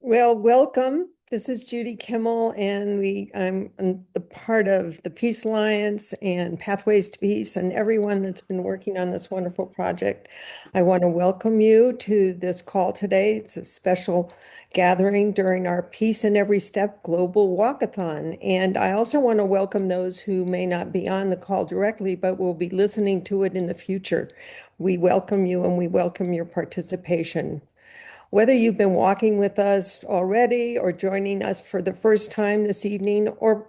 Well, welcome. This is Judy Kimmel, and I'm the part of the Peace Alliance and Pathways to Peace, and everyone that's been working on this wonderful project. I want to welcome you to this call today. It's a special gathering during our Peace in Every Step Global Walkathon. And I also want to welcome those who may not be on the call directly, but will be listening to it in the future. We welcome you and we welcome your participation. Whether you've been walking with us already or joining us for the first time this evening, or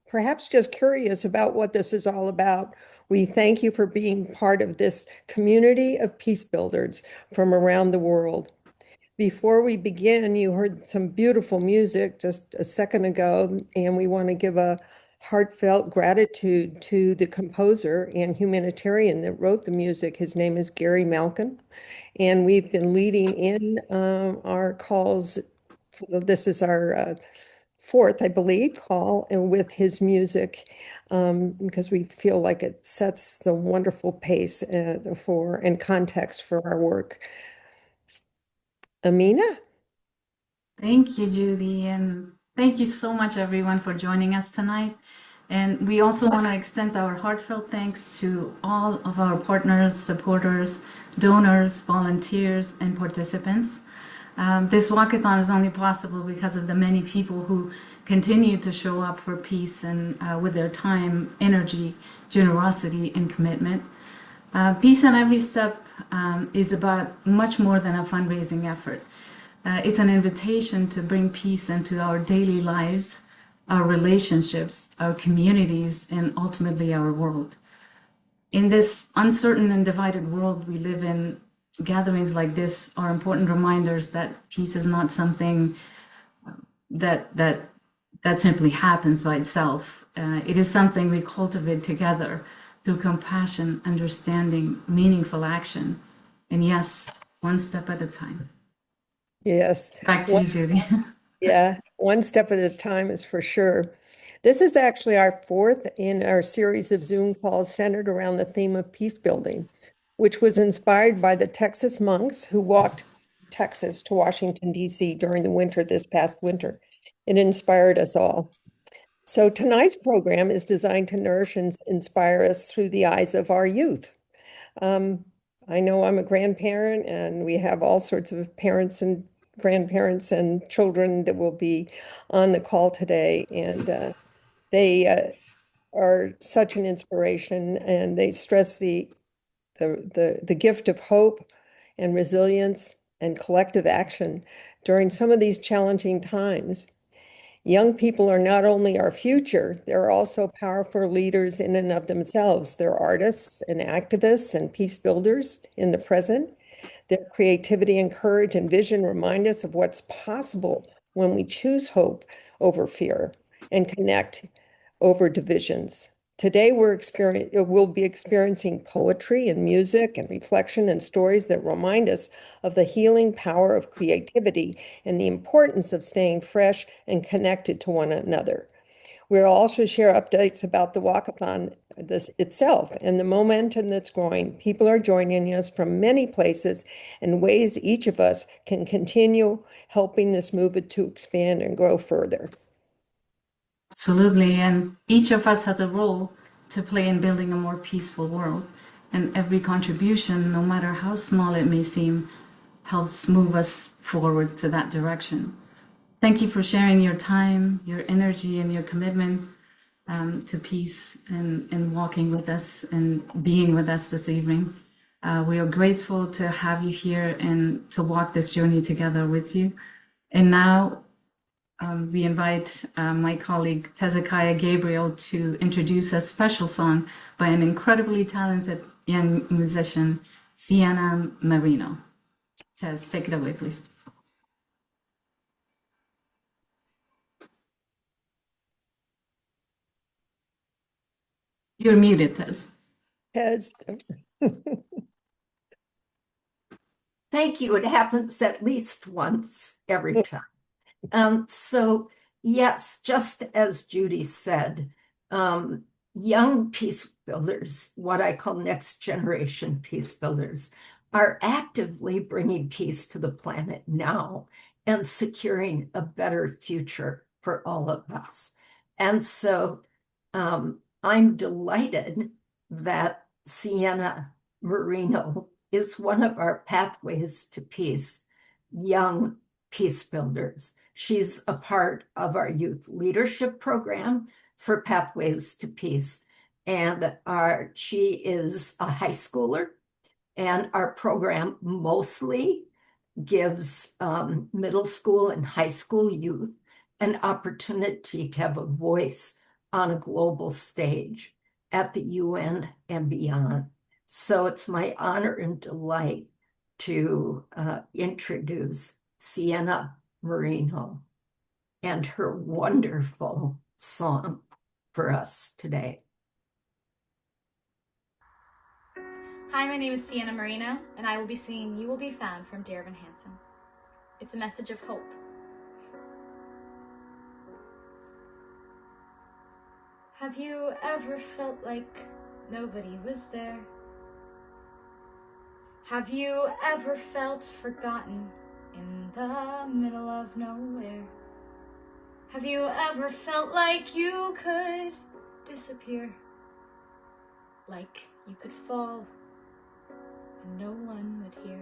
perhaps just curious about what this is all about, we thank you for being part of this community of peace builders from around the world. Before we begin, you heard some beautiful music just a second ago, and we want to give a heartfelt gratitude to the composer and humanitarian that wrote the music. His name is Gary Malkin. And we've been leading in our calls. This is our fourth, I believe, call and with his music because we feel like it sets the wonderful pace and context for our work. Amina? Thank you, Judy, and thank you so much, everyone, for joining us tonight. And we also want to extend our heartfelt thanks to all of our partners, supporters, donors, volunteers, and participants. This walkathon is only possible because of the many people who continue to show up for peace and with their time, energy, generosity, and commitment. Peace in Every Step is about much more than a fundraising effort. It's an invitation to bring peace into our daily lives, our relationships, our communities, and ultimately our world. In this uncertain and divided world we live in, gatherings like this are important reminders that peace is not something that simply happens by itself. It is something we cultivate together through compassion, understanding, meaningful action, and yes, one step at a time. Yes. Back to you, Judy. Yeah, one step at a time is for sure. This is actually our fourth in our series of Zoom calls centered around the theme of peace building, which was inspired by the Texas monks who walked Texas to Washington, D.C. during the winter this past winter. It inspired us all. So tonight's program is designed to nourish and inspire us through the eyes of our youth. Um, I know I'm a grandparent, and we have all sorts of parents and grandparents and children that will be on the call today. And they are such an inspiration, and they stress the gift of hope and resilience and collective action during some of these challenging times. Young people are not only our future, they're also powerful leaders in and of themselves. They're artists and activists and peace builders in the present. Their creativity and courage and vision remind us of what's possible when we choose hope over fear and connect over divisions. Today, we'll be experiencing poetry and music and reflection and stories that remind us of the healing power of creativity and the importance of staying fresh and connected to one another. We'll also share updates about the walkathon itself and the momentum that's growing. People are joining us from many places and ways each of us can continue helping this movement to expand and grow further. Absolutely. And each of us has a role to play in building a more peaceful world. And every contribution, no matter how small it may seem, helps move us forward to that direction. Thank you for sharing your time, your energy, and your commitment to peace and walking with us and being with us this evening. We are grateful to have you here and to walk this journey together with you. And now we invite my colleague Hezekiah Gabriel to introduce a special song by an incredibly talented young musician, Sienna Marino. Tez, take it away, please. You're muted, Tez. Has Thank you. It happens at least once every time. So yes, just as Judy said, young peace builders, what I call next generation peace builders, are actively bringing peace to the planet now and securing a better future for all of us. And so I'm delighted that Sienna Marino is one of our Pathways to Peace young peace builders. She's a part of our youth leadership program for Pathways to Peace. And she is a high schooler, and our program mostly gives middle school and high school youth an opportunity to have a voice on a global stage at the UN and beyond. So it's my honor and delight to introduce Sienna Marino and her wonderful song for us today. Hi, my name is Sienna Marino, and I will be singing You Will Be Found from Dear Evan Hansen. It's a message of hope. Have you ever felt like nobody was there? Have you ever felt forgotten in the middle of nowhere? Have you ever felt like you could disappear? Like you could fall and no one would hear?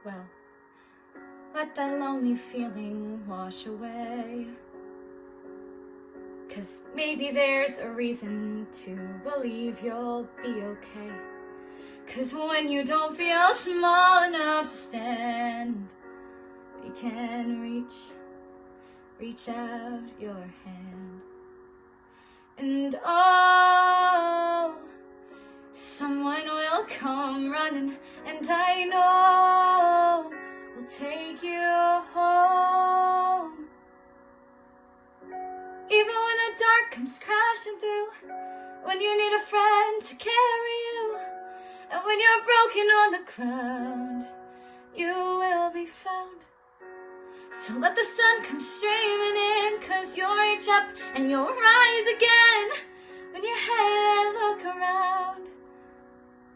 Well, let that lonely feeling wash away. 'Cause maybe there's a reason to believe you'll be okay. 'Cause when you don't feel small enough to stand, you can reach out your hand. And oh, someone will come running, and I know will take you home. Even when the dark comes crashing through, when you need a friend to carry you, and when you're broken on the ground, you will be found. So let the sun come streaming in, 'cause you'll reach up and you'll rise again. When your head and look around,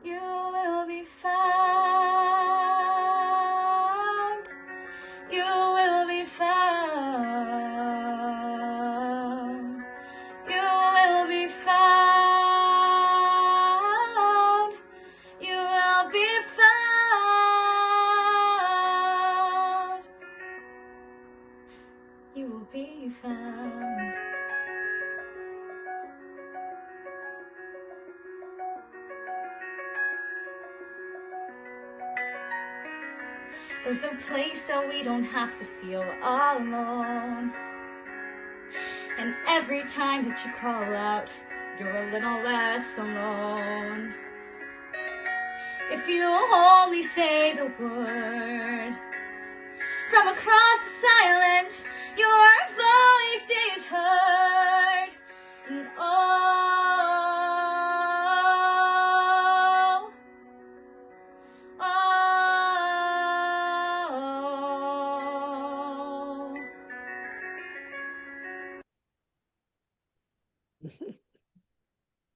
you will be found. You will be found. You will be found. You will be found. You will be found. There's a place that we don't have to feel alone. And every time that you call out, you're a little less alone. If you only say the word, from across the silence, your voice is heard. And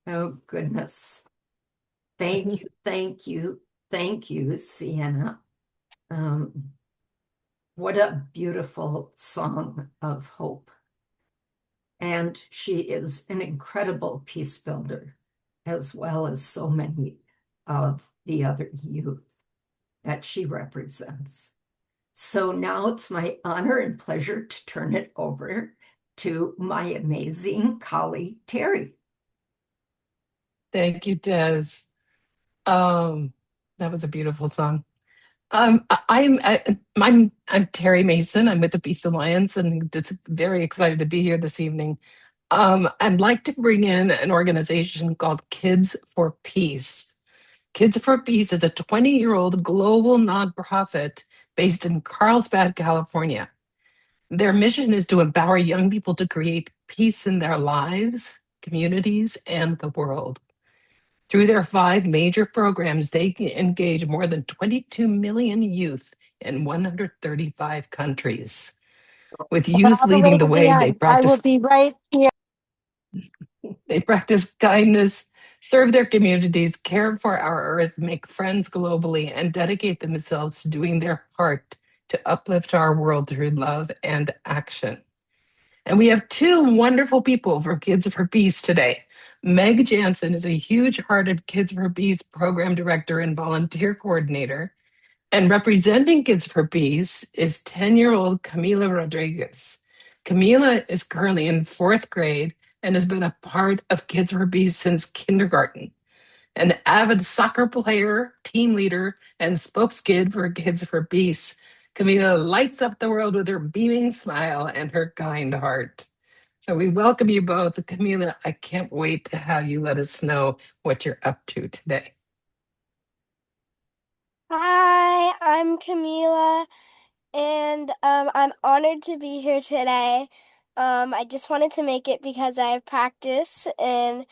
Oh, goodness. Thank you, thank you, thank you, Sienna. What a beautiful song of hope. And she is an incredible peace builder, as well as so many of the other youth that she represents. So now it's my honor and pleasure to turn it over to my amazing colleague, Terry. Thank you, Des. That was a beautiful song. I'm Terry Mason. I'm with the Peace Alliance, and just very excited to be here this evening. I'd like to bring in an organization called Kids for Peace. Kids for Peace is a 20-year-old global nonprofit based in Carlsbad, California. Their mission is to empower young people to create peace in their lives, communities, and the world. Through their 5 major programs, they engage more than 22 million youth in 135 countries. With youth All the leading way the to the way, end. I will be right here. they practice kindness, serve their communities, care for our earth, make friends globally, and dedicate themselves to doing their part to uplift our world through love and action. And we have 2 wonderful people for Kids for Peace today. Meg Jansen is a huge-hearted Kids for Peace program director and volunteer coordinator. And representing Kids for Peace is 10-year-old Camila Rodriguez. Camila is currently in 4th grade and has been a part of Kids for Peace since kindergarten. An avid soccer player, team leader, and spokeskid for Kids for Peace, Camila lights up the world with her beaming smile and her kind heart. So we welcome you both. Camila, I can't wait to have you let us know what you're up to today. Hi, I'm Camila, and I'm honored to be here today. I just wanted to make it because I have practice in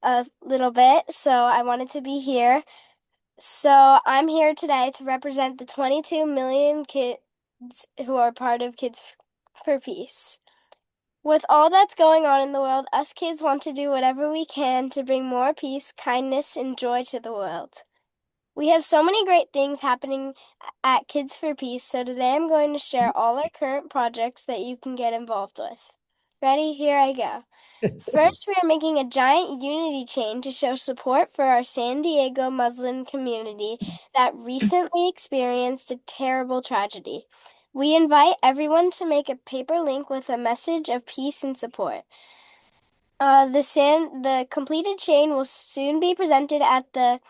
a little bit, so I wanted to be here. So I'm here today to represent the 22 million kids who are part of Kids for Peace. With all that's going on in the world, us kids want to do whatever we can to bring more peace, kindness, and joy to the world. We have so many great things happening at Kids for Peace, so today I'm going to share all our current projects that you can get involved with. Ready? Here I go. First, we are making a giant unity chain to show support for our San Diego Muslim community that recently experienced a terrible tragedy. We invite everyone to make a paper link with a message of peace and support. The completed chain will soon be presented at the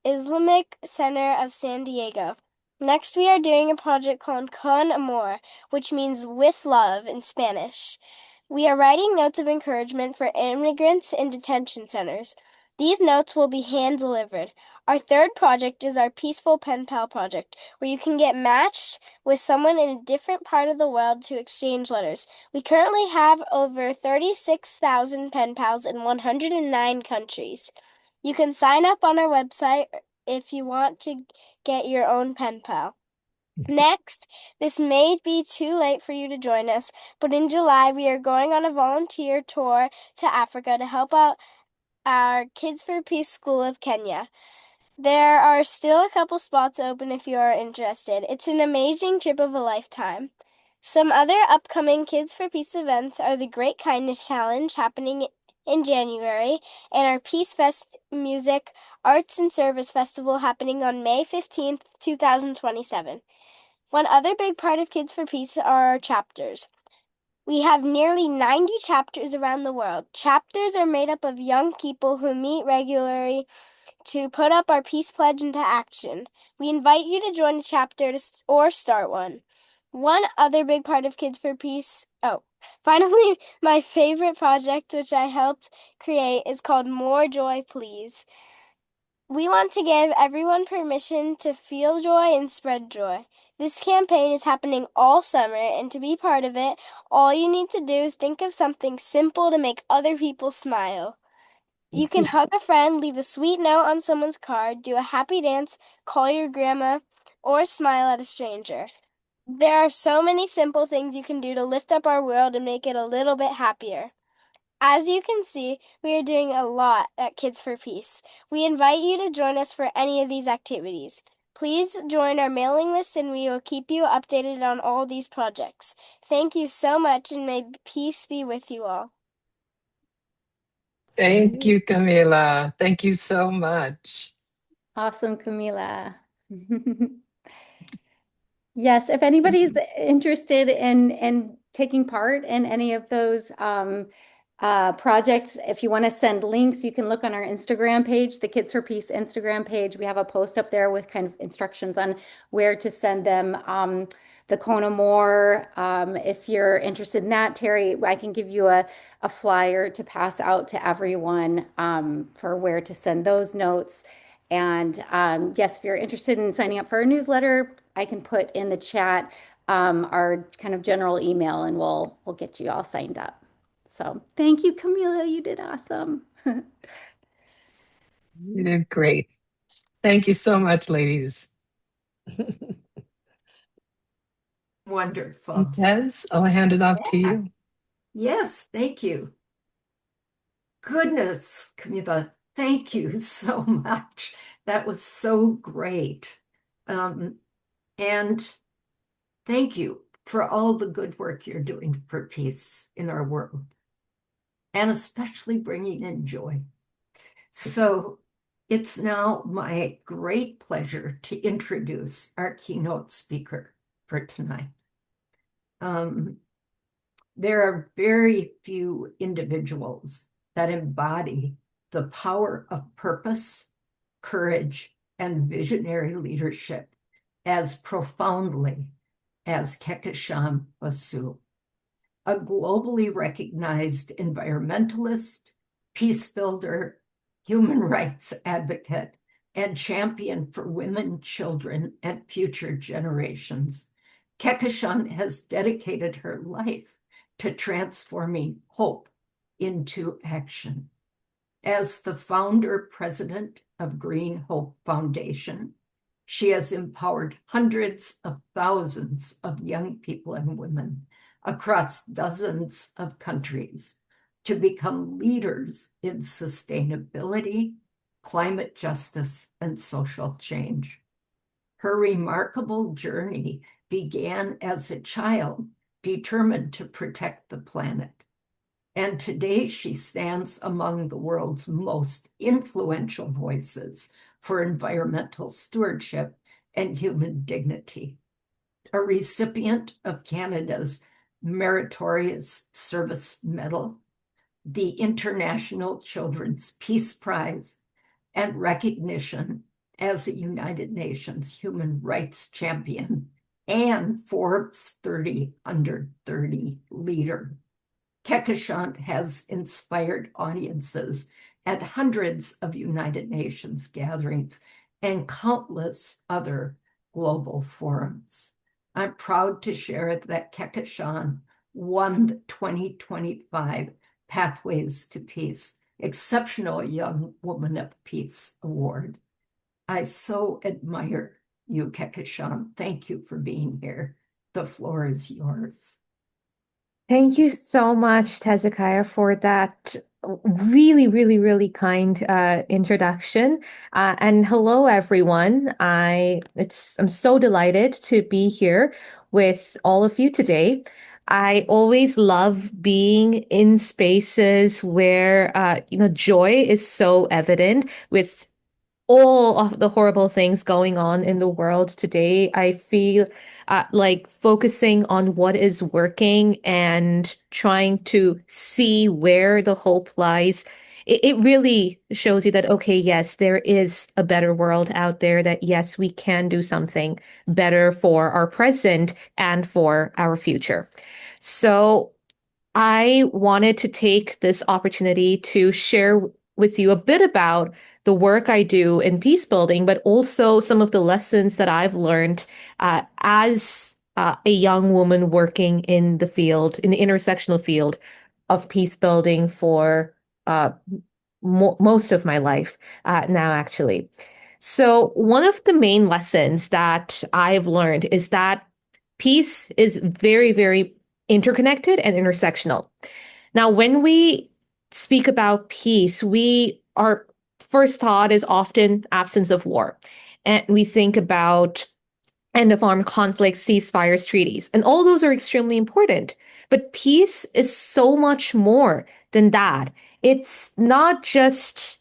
Islamic Center of San Diego. Next, we are doing a project called Con Amor, which means with love in Spanish. We are writing notes of encouragement for immigrants in detention centers. These notes will be hand-delivered. Our third project is our Peaceful Pen Pal project, where you can get matched with someone in a different part of the world to exchange letters. We currently have over 36,000 pen pals in 109 countries. You can sign up on our website if you want to get your own pen pal. Next, this may be too late for you to join us, but in July we are going on a volunteer tour to Africa to help out our Kids for Peace School of Kenya. There are still a couple spots open if you are interested. It's an amazing trip of a lifetime. Some other upcoming Kids for Peace events are the Great Kindness Challenge happening in January and our Peace Fest Music, Arts and Service Festival happening on May 15th, 2027. One other big part of Kids for Peace are our chapters. We have nearly 90 chapters around the world. Chapters are made up of young people who meet regularly to put up our peace pledge into action. We invite you to join a chapter or start one. One other big part of Kids for Peace. Finally, my favorite project, which I helped create, is called More Joy, Please. We want to give everyone permission to feel joy and spread joy. This campaign is happening all summer, and to be part of it, all you need to do is think of something simple to make other people smile. You can hug a friend, leave a sweet note on someone's card, do a happy dance, call your grandma, or smile at a stranger. There are so many simple things you can do to lift up our world and make it a little bit happier. As you can see, we are doing a lot at Kids for Peace. We invite you to join us for any of these activities. Please join our mailing list and we will keep you updated on all these projects. Thank you so much and may peace be with you all. Thank you, Camila. Thank you so much. Awesome, Camila. Yes, if anybody's interested in taking part in any of those projects, if you want to send links, you can look on our Instagram page, the Kids for Peace Instagram page. We have a post up there with kind of instructions on where to send them. The Kona More, if you're interested in that, Terry, I can give you a flyer to pass out to everyone for where to send those notes. And yes, if you're interested in signing up for our newsletter, I can put in the chat our kind of general email, and we'll get you all signed up. So thank you, Camila. You did awesome. You did great. Thank you so much, ladies. Wonderful. And Tez, I'll hand it off to you. Yes, thank you. Goodness, Camila, thank you so much. That was so great. And thank you for all the good work you're doing for peace in our world, and especially bringing in joy. So it's now my great pleasure to introduce our keynote speaker for tonight. There are very few individuals that embody the power of purpose, courage, and visionary leadership as profoundly as Kehkashan Basu, a globally recognized environmentalist, peace builder, human rights advocate, and champion for women, children, and future generations. Kehkashan has dedicated her life to transforming hope into action. As the founder president of Green Hope Foundation, she has empowered hundreds of thousands of young people and women across dozens of countries to become leaders in sustainability, climate justice, and social change. Her remarkable journey began as a child determined to protect the planet. And today she stands among the world's most influential voices for environmental stewardship and human dignity. A recipient of Canada's Meritorious Service Medal, the International Children's Peace Prize, and recognition as a United Nations human rights champion and Forbes 30 under 30 leader. Kehkashan has inspired audiences at hundreds of United Nations gatherings and countless other global forums. I'm proud to share that Kehkashan won the 2025 Pathways to Peace Exceptional Young Woman of Peace Award. I so admire you, Kehkashan. Thank you for being here. The floor is yours. Thank you so much, Hezekiah, for that really, really, really kind introduction. And hello, everyone. I'm so delighted to be here with all of you today. I always love being in spaces where joy is so evident with all of the horrible things going on in the world today. I feel like focusing on what is working and trying to see where the hope lies. It really shows you that, okay, yes, there is a better world out there, that yes, we can do something better for our present and for our future. So I wanted to take this opportunity to share with you a bit about the work I do in peace building, but also some of the lessons that I've learned as a young woman working in the field, in the intersectional field of peace building for most of my life now, actually. So one of the main lessons that I've learned is that peace is very, very interconnected and intersectional. Now, when we speak about peace, our first thought is often absence of war. And we think about end of armed conflicts, ceasefires, treaties. And all those are extremely important. But peace is so much more than that. It's not just,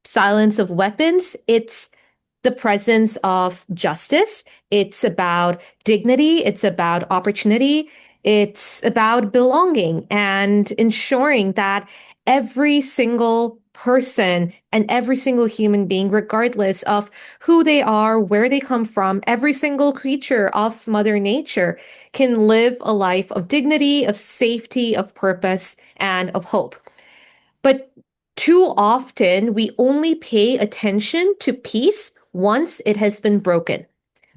silence of weapons. It's the presence of justice. It's about dignity. It's about opportunity. It's about belonging and ensuring that every single person and every single human being, regardless of who they are, where they come from, every single creature of Mother Nature can live a life of dignity, of safety, of purpose, and of hope. But too often, we only pay attention to peace once it has been broken.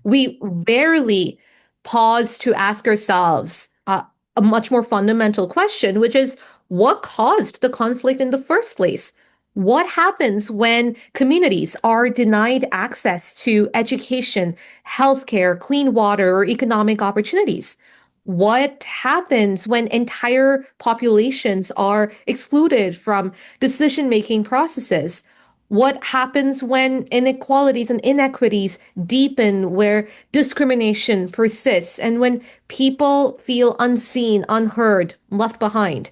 We rarely pause to ask ourselves a much more fundamental question, which is what caused the conflict in the first place? What happens when communities are denied access to education, healthcare, clean water, or economic opportunities? What happens when entire populations are excluded from decision-making processes? What happens when inequalities and inequities deepen, where discrimination persists, and when people feel unseen, unheard, left behind?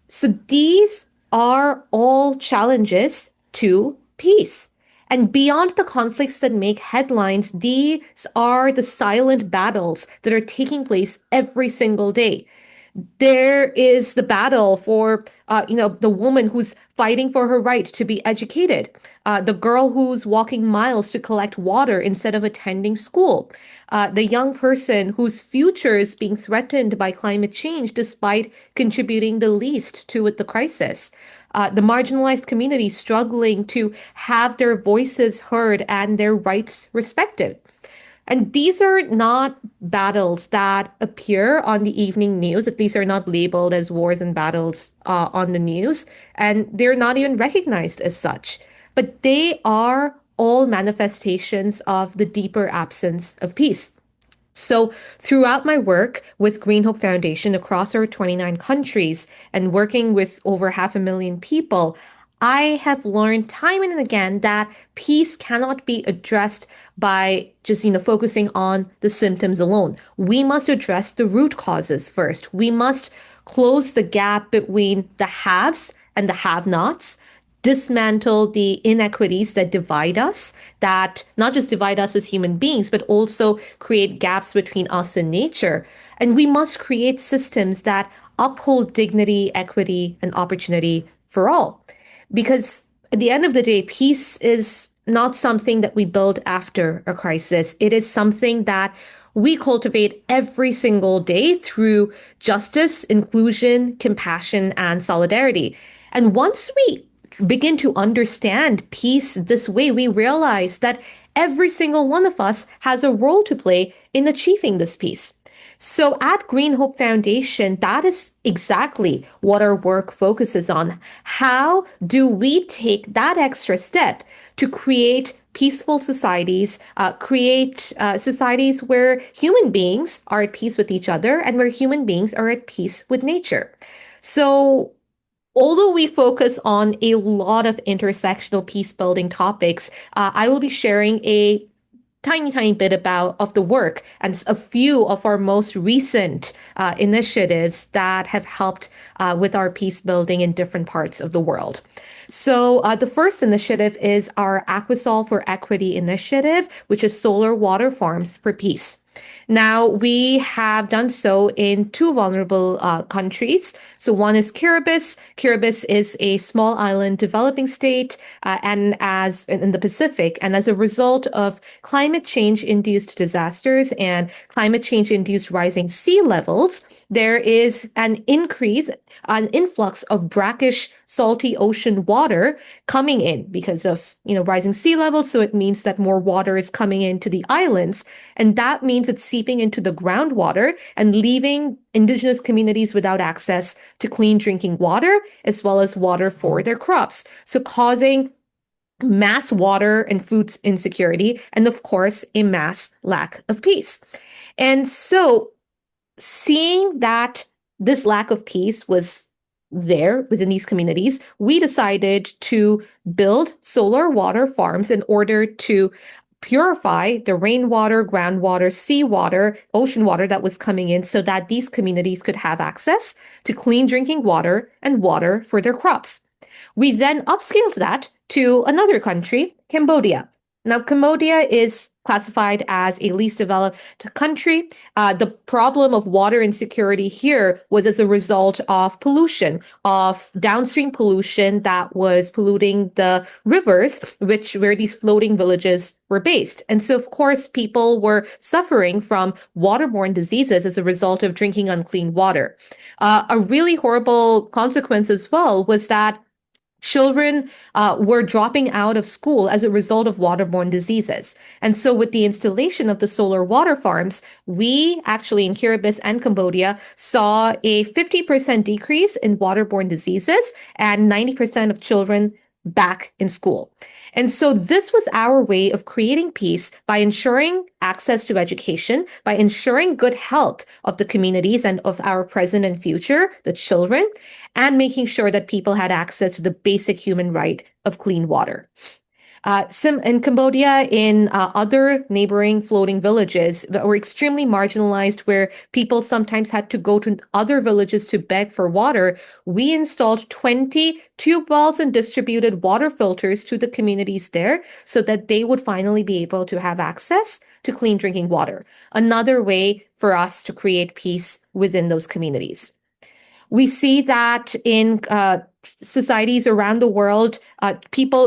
So these are all challenges to peace. And beyond the conflicts that make headlines, these are the silent battles that are taking place every single day. There is the battle for, the woman who's fighting for her right to be educated, the girl who's walking miles to collect water instead of attending school, the young person whose future is being threatened by climate change despite contributing the least to the crisis. The marginalized community struggling to have their voices heard and their rights respected. And these are not battles that appear on the evening news. These are not labeled as wars and battles on the news, and they're not even recognized as such. But they are all manifestations of the deeper absence of peace. So, throughout my work with Green Hope Foundation across our 29 countries and working with over 500,000 people, I have learned time and again that peace cannot be addressed by just, focusing on the symptoms alone. We must address the root causes first. We must close the gap between the haves and the have-nots, dismantle the inequities that divide us, that not just divide us as human beings, but also create gaps between us and nature. And we must create systems that uphold dignity, equity, and opportunity for all. Because at the end of the day, peace is not something that we build after a crisis. It is something that we cultivate every single day through justice, inclusion, compassion, and solidarity. And once we begin to understand peace this way, we realize that every single one of us has a role to play in achieving this peace. So at Green Hope Foundation, that is exactly what our work focuses on. How do we take that extra step to create peaceful societies, create societies where human beings are at peace with each other and where human beings are at peace with nature? So although we focus on a lot of intersectional peace building topics, I will be sharing a tiny bit of the work and a few of our most recent initiatives that have helped with our peace building in different parts of the world. So the first initiative is our Aquasol for Equity initiative, which is solar water farms for peace. Now, we have done so in two vulnerable countries. So one is Kiribati. Kiribati is a small island developing state and as in the Pacific. And as a result of climate change-induced disasters and climate change-induced rising sea levels, there is an influx of brackish, salty ocean water coming in because of, rising sea levels. So it means that more water is coming into the islands. And that means it's seeping into the groundwater and leaving indigenous communities without access to clean drinking water, as well as water for their crops. So causing mass water and food insecurity, and of course, a mass lack of peace. And so seeing that this lack of peace was there within these communities, we decided to build solar water farms in order to purify the rainwater, groundwater, seawater, ocean water that was coming in so that these communities could have access to clean drinking water and water for their crops. We then upscaled that to another country, Cambodia. Now, Cambodia is classified as a least developed country. The problem of water insecurity here was as a result of pollution, of downstream pollution that was polluting the rivers, where these floating villages were based. And so, of course, people were suffering from waterborne diseases as a result of drinking unclean water. A really horrible consequence as well was that Children were dropping out of school as a result of waterborne diseases. And so with the installation of the solar water farms, we actually in Kiribati and Cambodia saw a 50% decrease in waterborne diseases and 90% of children back in school. And so this was our way of creating peace by ensuring access to education, by ensuring good health of the communities and of our present and future, the children, and making sure that people had access to the basic human right of clean water. In Cambodia, in other neighboring floating villages that were extremely marginalized, where people sometimes had to go to other villages to beg for water, we installed 20 tube wells and distributed water filters to the communities there so that they would finally be able to have access to clean drinking water. Another way for us to create peace within those communities. We see that in societies around the world,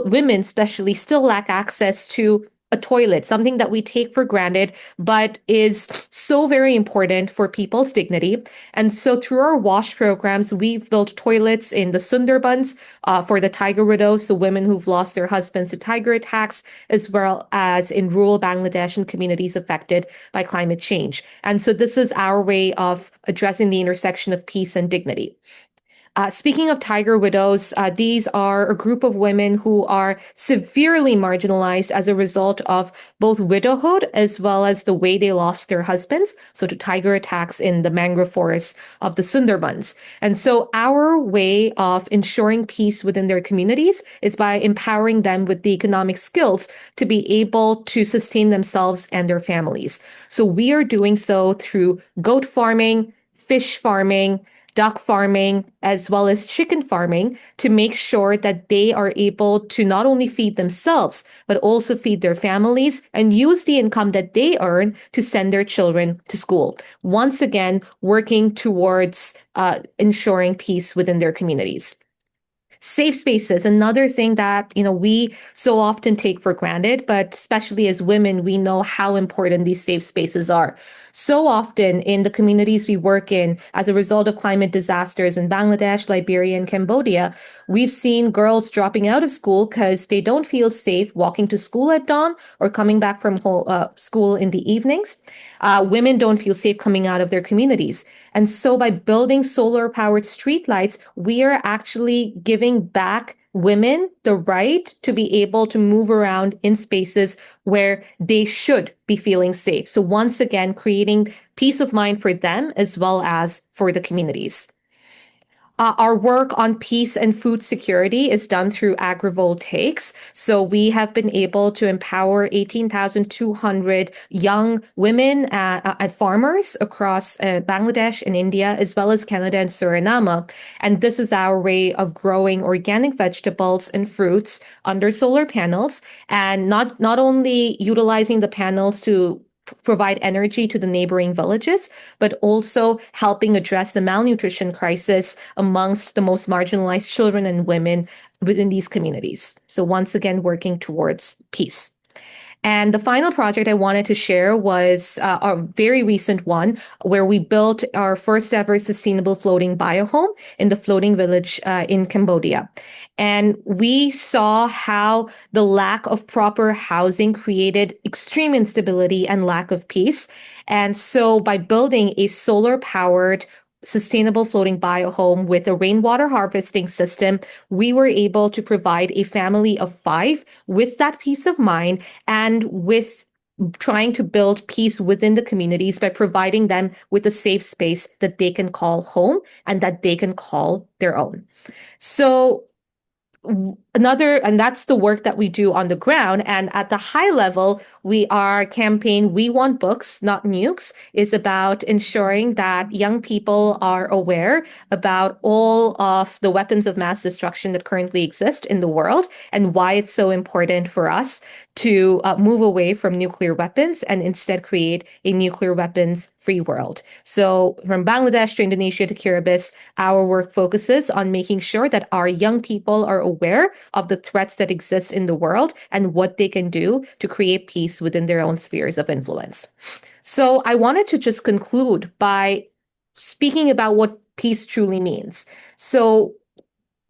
women especially, still lack access to a toilet, something that we take for granted, but is so very important for people's dignity. And so through our WASH programs, we've built toilets in the Sundarbans for the tiger widows, the women who've lost their husbands to tiger attacks, as well as in rural Bangladesh and communities affected by climate change. And so this is our way of addressing the intersection of peace and dignity. Speaking of tiger widows, these are a group of women who are severely marginalized as a result of both widowhood as well as the way they lost their husbands, so to tiger attacks in the mangrove forests of the Sundarbans. And so our way of ensuring peace within their communities is by empowering them with the economic skills to be able to sustain themselves and their families. So we are doing so through goat farming, fish farming, duck farming, as well as chicken farming to make sure that they are able to not only feed themselves, but also feed their families and use the income that they earn to send their children to school. Once again, working towards ensuring peace within their communities. Safe spaces, another thing that, we so often take for granted, but especially as women, we know how important these safe spaces are. So often in the communities we work in, as a result of climate disasters in Bangladesh, Liberia, and Cambodia, we've seen girls dropping out of school because they don't feel safe walking to school at dawn or coming back from school in the evenings. Women don't feel safe coming out of their communities. And so by building solar-powered streetlights, we are actually giving back women the right to be able to move around in spaces where they should be feeling safe. So once again, creating peace of mind for them as well as for the communities. Our work on peace and food security is done through agrivoltaics. So we have been able to empower 18,200 young women and farmers across Bangladesh and India, as well as Canada and Suriname. And this is our way of growing organic vegetables and fruits under solar panels, and not only utilizing the panels to provide energy to the neighboring villages, but also helping address the malnutrition crisis amongst the most marginalized children and women within these communities. So once again, working towards peace. And the final project I wanted to share was a very recent one where we built our first ever sustainable floating biohome in the floating village in Cambodia. And we saw how the lack of proper housing created extreme instability and lack of peace. And so by building a solar powered sustainable floating biohome with a rainwater harvesting system, we were able to provide a family of 5 with that peace of mind and with trying to build peace within the communities by providing them with a safe space that they can call home and that they can call their own. So and that's the work that we do on the ground. And at the high level, our campaign, We Want Books, Not Nukes, is about ensuring that young people are aware about all of the weapons of mass destruction that currently exist in the world and why it's so important for us to move away from nuclear weapons and instead create a nuclear weapons free world. So from Bangladesh to Indonesia to Kiribati, our work focuses on making sure that our young people are aware of the threats that exist in the world and what they can do to create peace within their own spheres of influence. So I wanted to just conclude by speaking about what peace truly means. So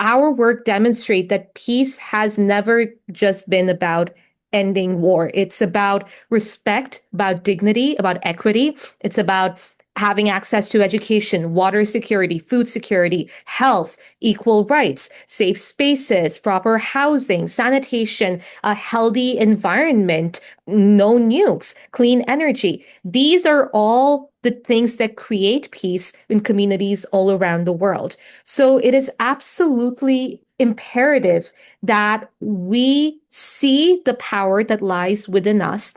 our work demonstrates that peace has never just been about ending war. It's about respect, about dignity, about equity. It's about having access to education, water security, food security, health, equal rights, safe spaces, proper housing, sanitation, a healthy environment, no nukes, clean energy. These are all the things that create peace in communities all around the world. So it is absolutely imperative that we see the power that lies within us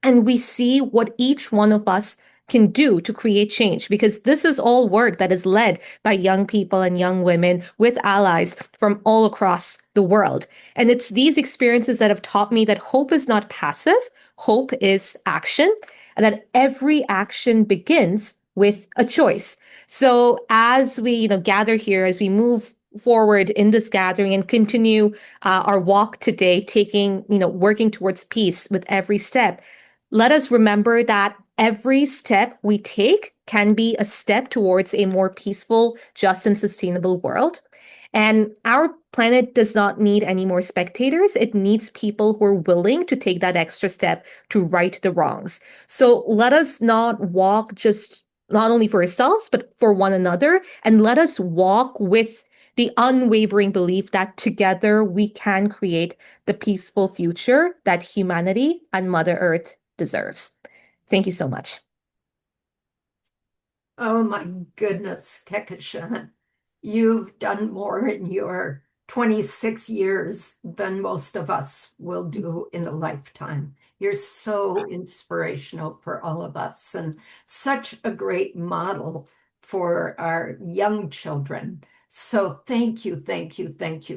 and we see what each one of us can do to create change, because this is all work that is led by young people and young women with allies from all across the world. And it's these experiences that have taught me that hope is not passive, hope is action, and that every action begins with a choice. So as we, gather here, as we move forward in this gathering and continue our walk today, working towards peace with every step, let us remember that every step we take can be a step towards a more peaceful, just, and sustainable world. And our planet does not need any more spectators. It needs people who are willing to take that extra step to right the wrongs. So let us not walk just not only for ourselves, but for one another. And let us walk with the unwavering belief that together we can create the peaceful future that humanity and Mother Earth deserves. Thank you so much. Oh my goodness, Kehkashan. You've done more in your 26 years than most of us will do in a lifetime. You're so inspirational for all of us and such a great model for our young children. So thank you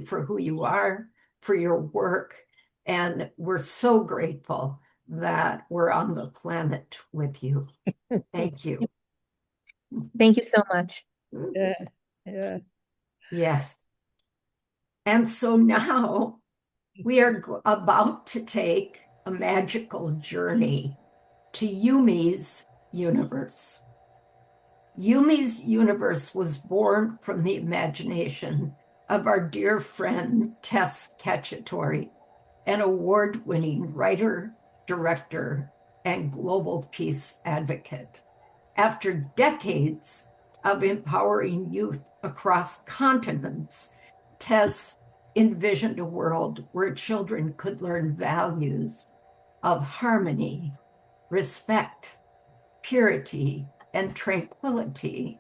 for who you are, for your work. And we're so grateful that we're on the planet with you. Thank you. Thank you so much. Yeah. Yes. And so now we are about to take a magical journey to Yumi's universe. Yumi's universe was born from the imagination of our dear friend Tess Cacciatore, an award-winning writer, director, and global peace advocate. After decades of empowering youth across continents, Tess envisioned a world where children could learn values of harmony, respect, purity, and tranquility,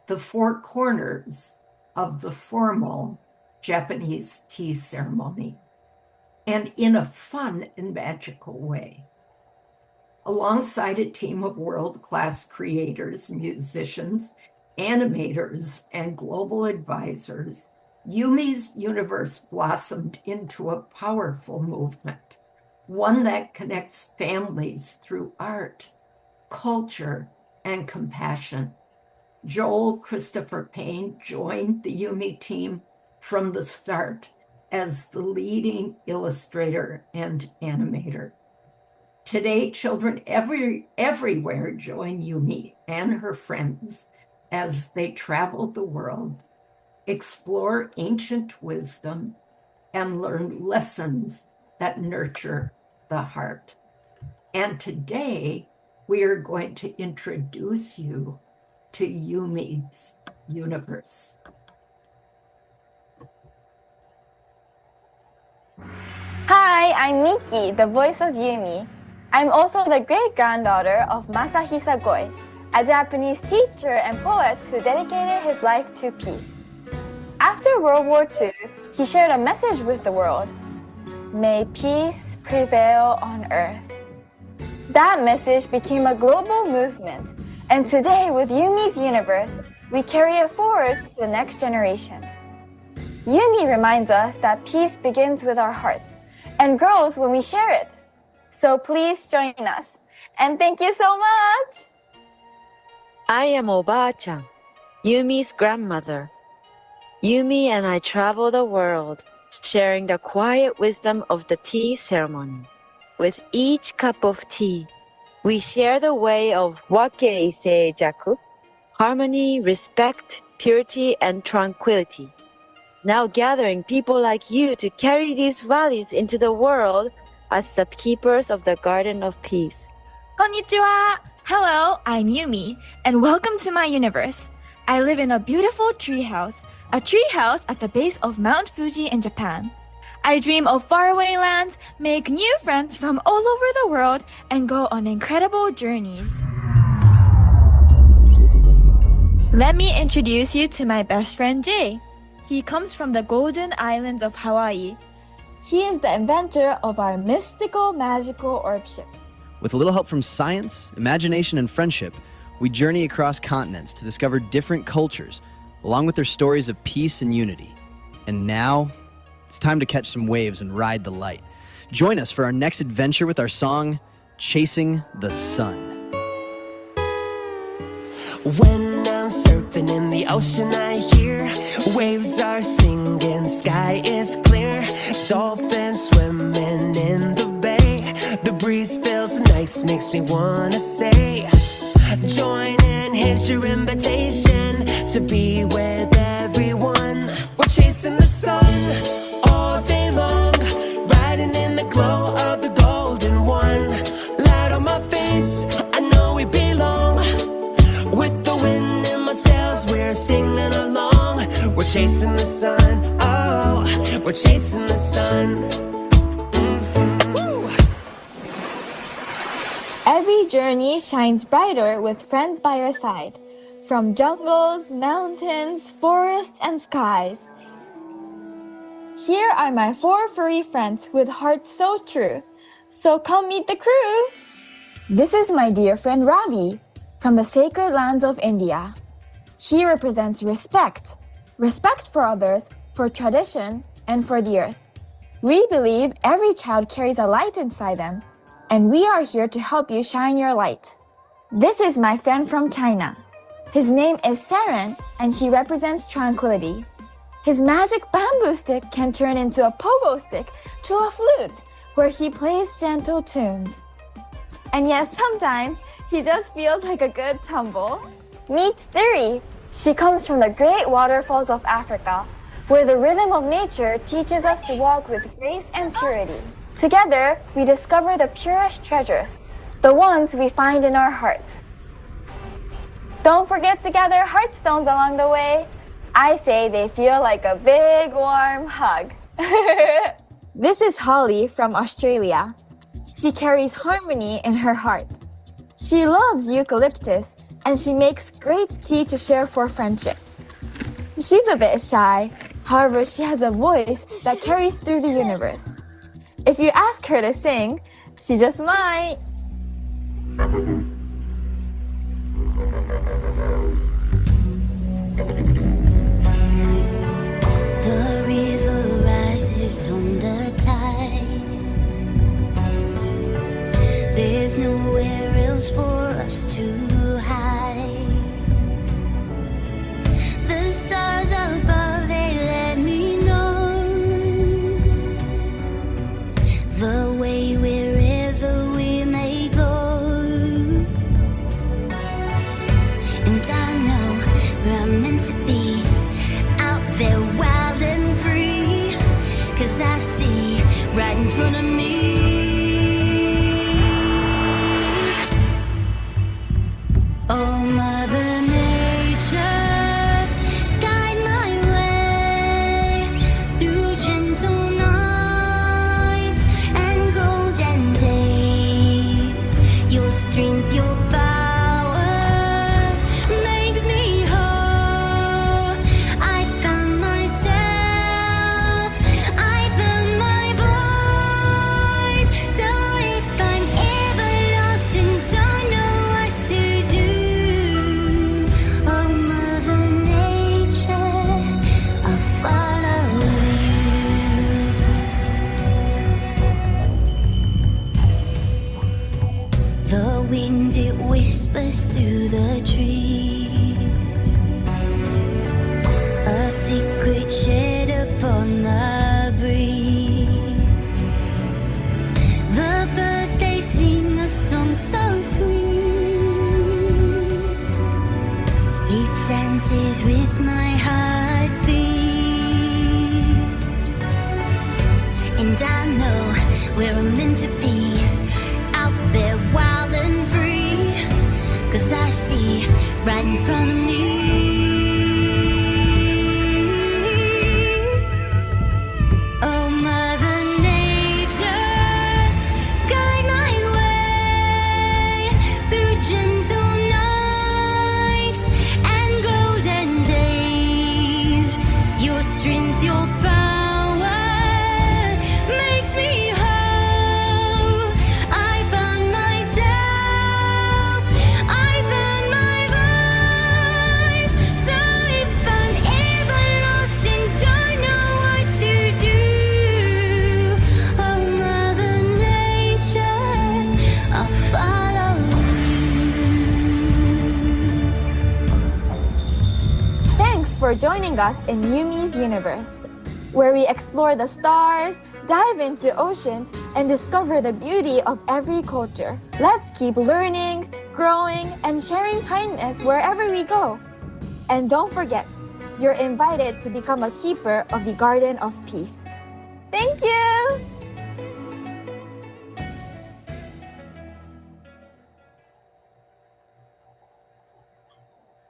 the four corners of the formal Japanese tea ceremony, and in a fun and magical way. Alongside a team of world-class creators, musicians, animators, and global advisors, Yumi's universe blossomed into a powerful movement, one that connects families through art, culture, and compassion. Joel Christopher Payne joined the Yumi team from the start as the leading illustrator and animator. Today, children everywhere join Yumi and her friends as they travel the world, explore ancient wisdom, and learn lessons that nurture the heart. And today, we are going to introduce you to Yumi's universe. Hi, I'm Miki, the voice of Yumi. I'm also the great-granddaughter of Masahisa Goi, a Japanese teacher and poet who dedicated his life to peace. After World War II, he shared a message with the world: may peace prevail on earth. That message became a global movement, and today with Yumi's universe, we carry it forward to the next generations. Yumi reminds us that peace begins with our hearts and grows when we share it. So please join us. And thank you so much. I am Oba-chan, Yumi's grandmother. Yumi and I travel the world, sharing the quiet wisdom of the tea ceremony. With each cup of tea, we share the way of wake seijaku, harmony, respect, purity, and tranquility. now gathering people like you to carry these values into the world as the keepers of the Garden of Peace. Konnichiwa! Hello, I'm Yumi, and welcome to my universe. I live in a beautiful treehouse, a treehouse at the base of Mount Fuji in Japan. I dream of faraway lands, make new friends from all over the world, and go on incredible journeys. Let me introduce you to my best friend Jay. He comes from the Golden Islands of Hawaii. He is the inventor of our mystical, magical orb ship. With a little help from science, imagination, and friendship, we journey across continents to discover different cultures, along with their stories of peace and unity. And now, it's time to catch some waves and ride the light. Join us for our next adventure with our song, Chasing the Sun. When I'm surfing in the ocean, I hear waves are singing, sky is clear, dolphins swimming in the bay. The breeze feels nice, makes me wanna say, join in, here's your invitation to be with everyone. We're chasing the sun all day long, riding in the glow of the golden one. Light on my face, I know we belong. With the wind in my sails, we're singing along. We're chasing the sun, oh, we're chasing the sun. Every journey shines brighter with friends by your side. From jungles, mountains, forests, and skies. Here are my 4 furry friends with hearts so true. So come meet the crew! This is my dear friend Ravi from the sacred lands of India. He represents respect. Respect for others, for tradition, and for the earth. We believe every child carries a light inside them, and we are here to help you shine your light. This is my friend from China. His name is Seren, and he represents tranquility. His magic bamboo stick can turn into a pogo stick to a flute, where he plays gentle tunes. And yes, sometimes he just feels like a good tumble. Meet Siri. She comes from the great waterfalls of Africa, where the rhythm of nature teaches us to walk with grace and purity. Together, we discover the purest treasures, the ones we find in our hearts. Don't forget to gather heartstones along the way. I say they feel like a big warm hug. This is Holly from Australia. She carries harmony in her heart. She loves eucalyptus and she makes great tea to share for friendship. She's a bit shy, however, she has a voice that carries through the universe. If you ask her to sing, she just might. The river rises on the tide. There's nowhere else for us to hide. The stars above, they let me know the way wherever we may go. And I know where I'm meant to be, out there wild and free, 'cause I see right in front of me. Oh, Mother Nature, guide my way through gentle nights and golden days. Your strength, your power makes me whole. I found myself, I found my voice. So if I'm ever lost and don't know what to do, oh Mother Nature, I'll follow you. The wind, it whispers through the trees, a secret shed upon the breeze. The birds, they sing a song so sweet. It dances with my heartbeat. I'm meant to be out there wild and free. 'Cause I see right in front of me. Oh, Mother Nature, guide my way through gentle nights and golden days. Your strength, your power makes me whole. I found myself, I found my voice. So if I'm ever lost and don't know what to do, oh Mother Nature, I'll follow you. Thanks for joining us in Yumi's Universe, where we explore the stars, dive into oceans, and discover the beauty of every culture. Let's keep learning, growing, and sharing kindness wherever we go. And don't forget, you're invited to become a keeper of the Garden of Peace. Thank you!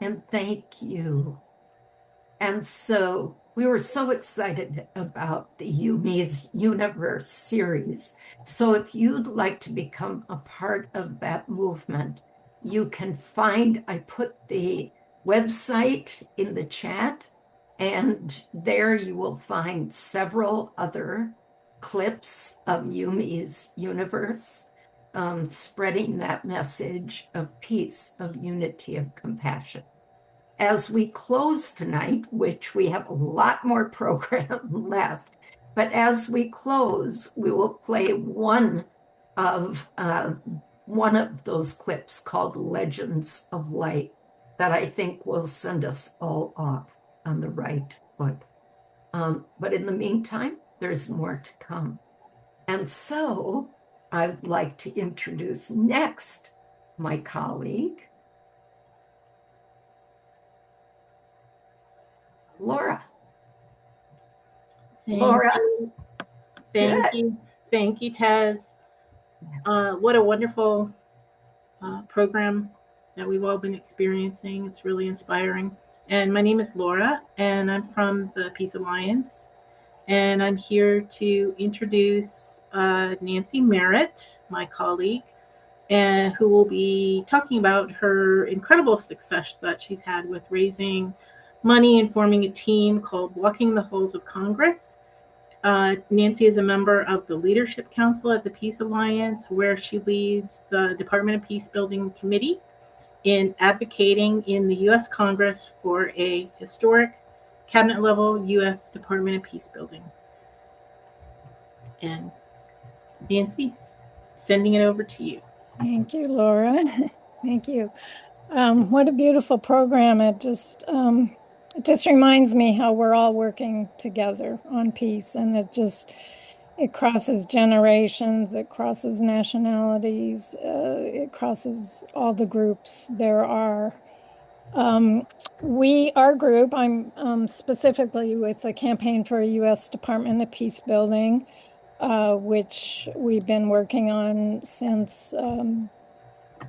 And thank you. And so we were so excited about the Yumi's Universe series. So if you'd like to become a part of that movement, you can find, I put the website in the chat, and there you will find several other clips of Yumi's Universe, spreading that message of peace, of unity, of compassion. As we close tonight, which we have a lot more program left, but as we close, we will play one of those clips called Legends of Light that I think will send us all off on the right foot. But in the meantime, there's more to come. And so I'd like to introduce next my colleague, Laura. Laura. Thank you. Thank you, Taz. Yes. What a wonderful program that we've all been experiencing. It's really inspiring. And my name is Laura, and I'm from the Peace Alliance. And I'm here to introduce Nancy Merritt, my colleague, and who will be talking about her incredible success that she's had with raising money and forming a team called Walking the Halls of Congress. Nancy is a member of the Leadership Council at the Peace Alliance, where she leads the Department of Peacebuilding Committee in advocating in the U.S. Congress for a historic cabinet-level U.S. Department of Peacebuilding. And Nancy, sending it over to you. Thank you, Laura. Thank you. What a beautiful program. It just reminds me how we're all working together on peace, and it crosses generations, it crosses nationalities, it crosses all the groups there are. Our group, I'm specifically with the Campaign for a U.S. Department of Peacebuilding, which we've been working on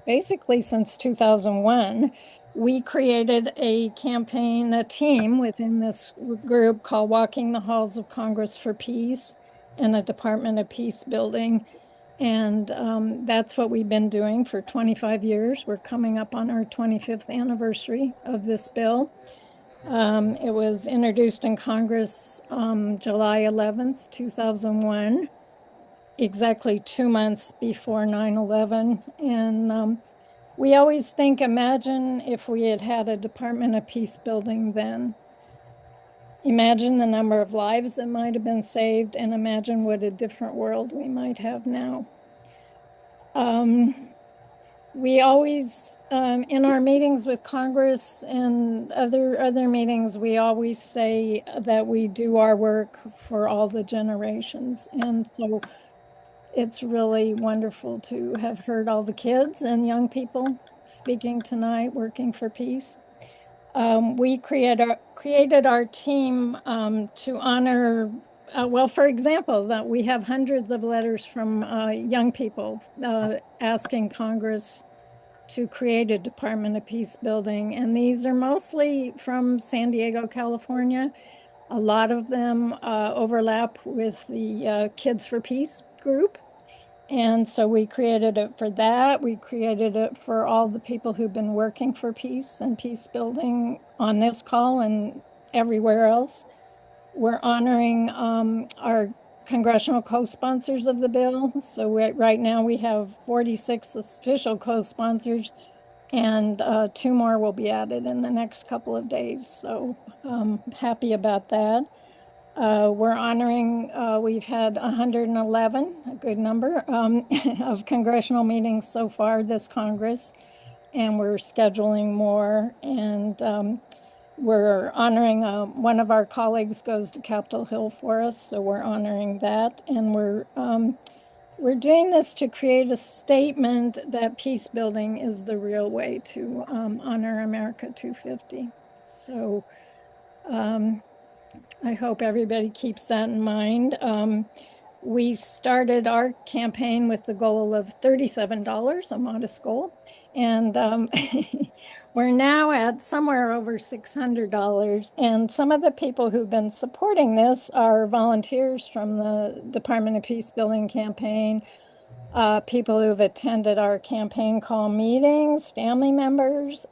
basically since 2001. We created a team within this group called Walking the Halls of Congress for Peace and a Department of Peacebuilding. And that's what we've been doing for 25 years. We're coming up on our 25th anniversary of this bill. It was introduced in Congress July 11th, 2001, exactly 2 months before 9/11. And we always think, imagine if we had had a Department of Peacebuilding then. Imagine the number of lives that might have been saved, and imagine what a different world we might have now. We always, in our meetings with Congress and other meetings, we always say that we do our work for all the generations. And so it's really wonderful to have heard all the kids and young people speaking tonight, working for peace. We created our team to honor well, for example, that we have hundreds of letters from young people asking Congress to create a Department of Peace Building. And these are mostly from San Diego, California. A lot of them overlap with the Kids for Peace group. And so we created it for that. We created it for all the people who've been working for peace and peace building on this call and everywhere else. We're honoring our congressional co-sponsors of the bill. So right now we have 46 official co-sponsors, and 2 more will be added in the next couple of days. So happy about that. We're honoring, we've had 111, a good number, of congressional meetings so far this Congress, and we're scheduling more. And we're honoring one of our colleagues goes to Capitol Hill for us, so we're honoring that. And we're doing this to create a statement that peace building is the real way to honor America 250. So I hope everybody keeps that in mind. We started our campaign with the goal of $37, a modest goal. And we're now at somewhere over $600. And some of the people who've been supporting this are volunteers from the Department of Peace Building campaign, people who've attended our campaign call meetings, family members,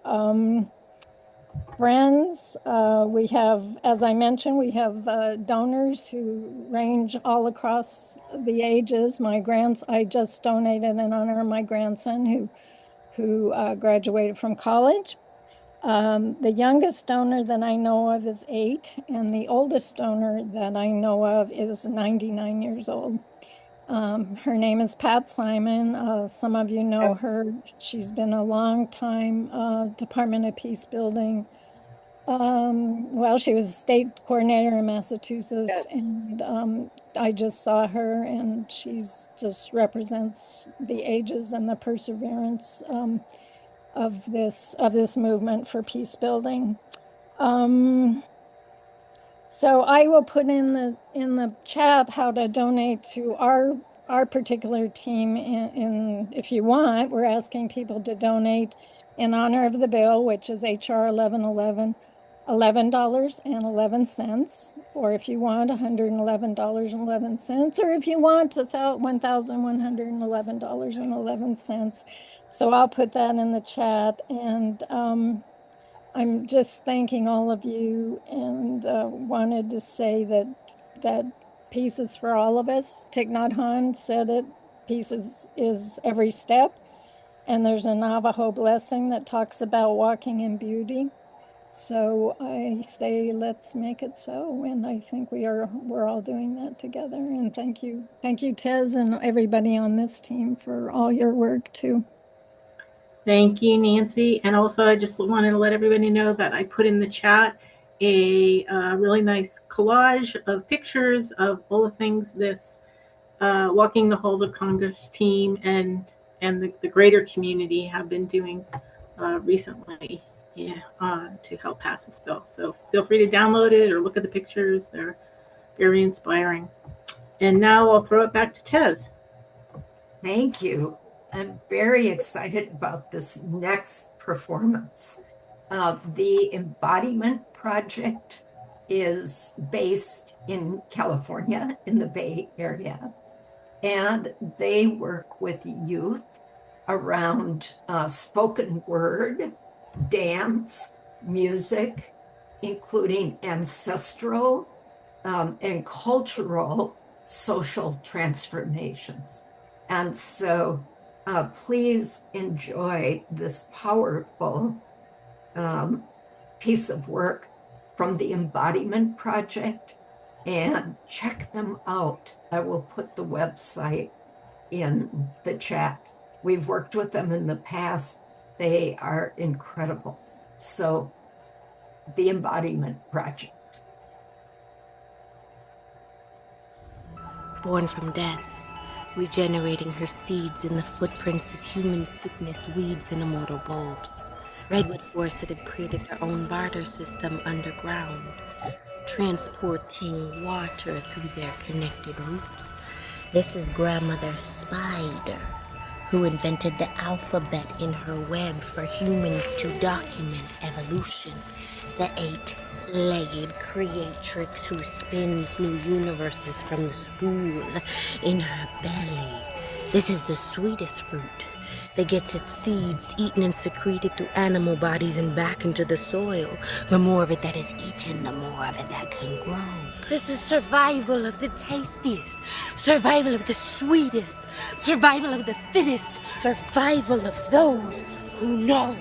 friends. We have, as I mentioned, we have donors who range all across the ages. I just donated in honor of my grandson who graduated from college. The youngest donor that I know of is 8, and the oldest donor that I know of is 99 years old. Her name is Pat Simon. Some of you know her. She's been a long time Department of Peace Building. Well, she was a state coordinator in Massachusetts, and I just saw her, and she's just represents the ages and the perseverance of this movement for peace building. So I will put in the chat how to donate to our particular team. If you want, we're asking people to donate in honor of the bill, which is HR 1111, $11.11, or if you want $111.11, or if you want $1,111.11. So I'll put that in the chat, and I'm just thanking all of you, and wanted to say that peace is for all of us. Thich Nhat Hanh said it, peace is every step. And there's a Navajo blessing that talks about walking in beauty. So I say, let's make it so. And I think we're all doing that together. And thank you, Tez, and everybody on this team for all your work too. Thank you, Nancy. And also, I just wanted to let everybody know that I put in the chat a really nice collage of pictures of all the things this Walking the Halls of Congress team and the greater community have been doing recently to help pass this bill. So feel free to download it or look at the pictures. They're very inspiring. And now I'll throw it back to Tez. Thank you. I'm very excited about this next performance. The Embodiment Project is based in California, in the Bay Area, and they work with youth around spoken word, dance, music, including ancestral and cultural social transformations. And so please enjoy this powerful piece of work from the Embodiment Project and check them out. I will put the website in the chat. We've worked with them in the past. They are incredible. So the Embodiment Project. Born from death, regenerating her seeds in the footprints of human sickness, weeds, and immortal bulbs. Redwood forests that have created their own barter system underground. transporting water through their connected roots. This is Grandmother Spider, who invented the alphabet in her web for humans to document evolution. The eight-legged creatrix who spins new universes from the spoon in her belly. This is the sweetest fruit that gets its seeds eaten and secreted through animal bodies and back into the soil. The more of it that is eaten, the more of it that can grow. This is survival of the tastiest, survival of the sweetest, survival of the fittest, survival of those who know.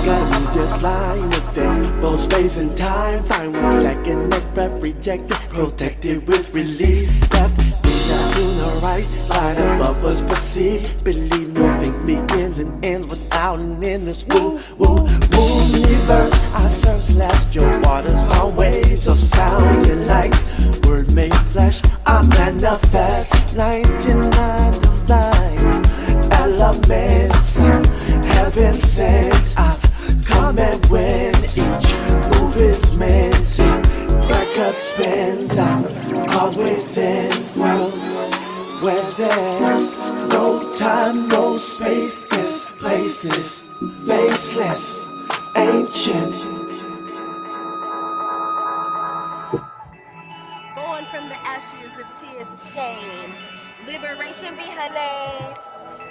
Gotta be just lying with it. Both space and time. Find 1 second, next breath rejected. Protected with release. Step sooner right. Light above us perceive. Believe nothing begins and ends without an endless universe. I serve celestial waters. Found waves of sound and light. Word made flesh. I manifest. 99 divine elements. Heaven sent. I've come and when each move is meant to break a spins. I'm caught within worlds where there's no time, no space. This place is baseless, ancient. Born from the ashes of tears of shame, liberation be her name.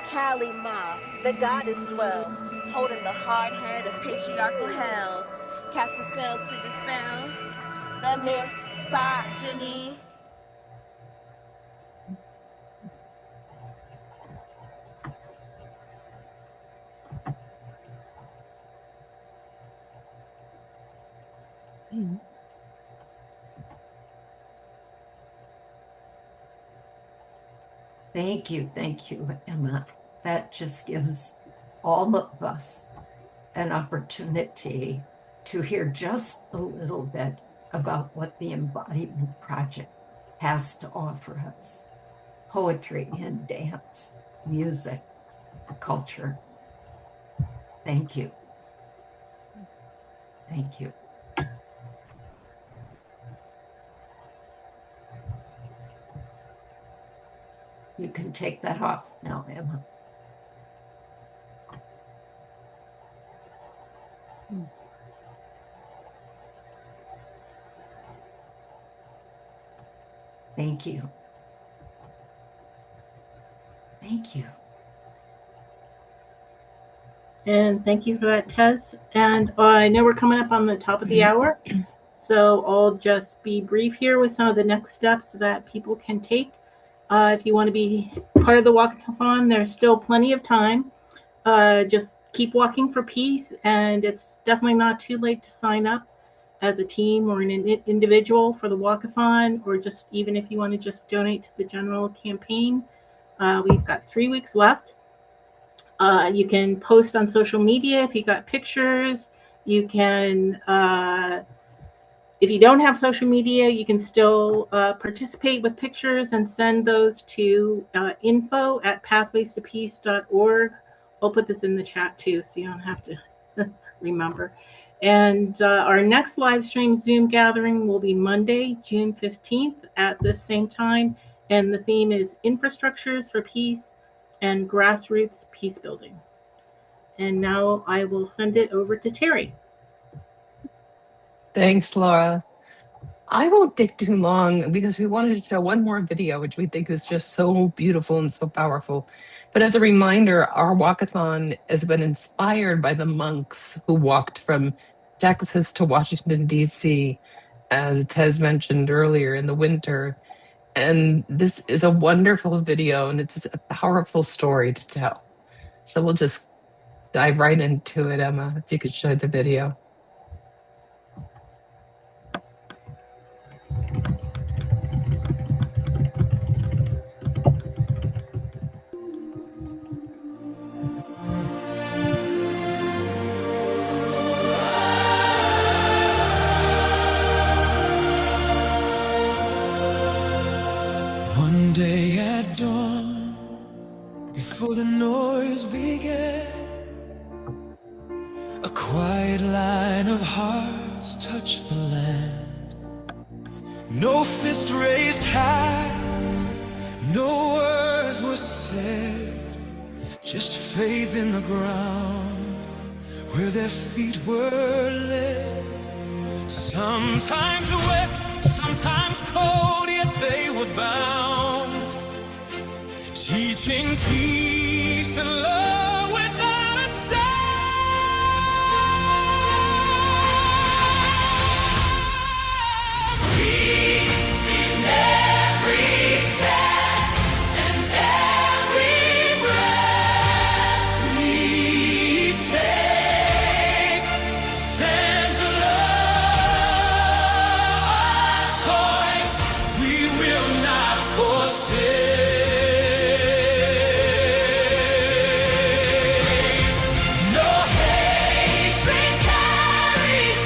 Kali Ma, the goddess dwells, holding the hard head of patriarchal hell, casting spells to dispel the misogyny. Thank you, Emma. That just gives all of us an opportunity to hear just a little bit about what the Embodiment Project has to offer us. Poetry and dance, music, culture. Thank you. Thank you. You can take that off now, Emma. Thank you. Thank you. And thank you for that, Tez. And I know we're coming up on the top of the hour, so I'll just be brief here with some of the next steps that people can take. If you want to be part of the Walkathon, there's still plenty of time. Just keep walking for peace, and it's definitely not too late to sign up as a team or an individual for the Walkathon, or just even if you want to just donate to the general campaign. We've got 3 weeks left. You can post on social media if you got pictures. You can, if you don't have social media, you can still participate with pictures and send those to info@pathwaystopeace.org. I'll put this in the chat too, so you don't have to remember. And our next live stream Zoom gathering will be Monday, June 15th at this same time. And the theme is Infrastructures for Peace and Grassroots Peace Building. And now I will send it over to Terry. Thanks, Laura. I won't take too long because we wanted to show one more video, which we think is just so beautiful and so powerful. But as a reminder, our walkathon has been inspired by the monks who walked from Texas to Washington, D.C., as Tez mentioned earlier, in the winter. And this is a wonderful video, and it's a powerful story to tell. So we'll just dive right into it, Emma, if you could show the video. One day at dawn, before the noise began. A quiet line of hearts touched the land. No fist raised high, no words were said, just faith in the ground where their feet were led. Sometimes wet, sometimes cold, yet they were bound, teaching peace and love without a sound. Peace in every step and every breath we take. Sends love, choice we will not forsake. No hatred carried,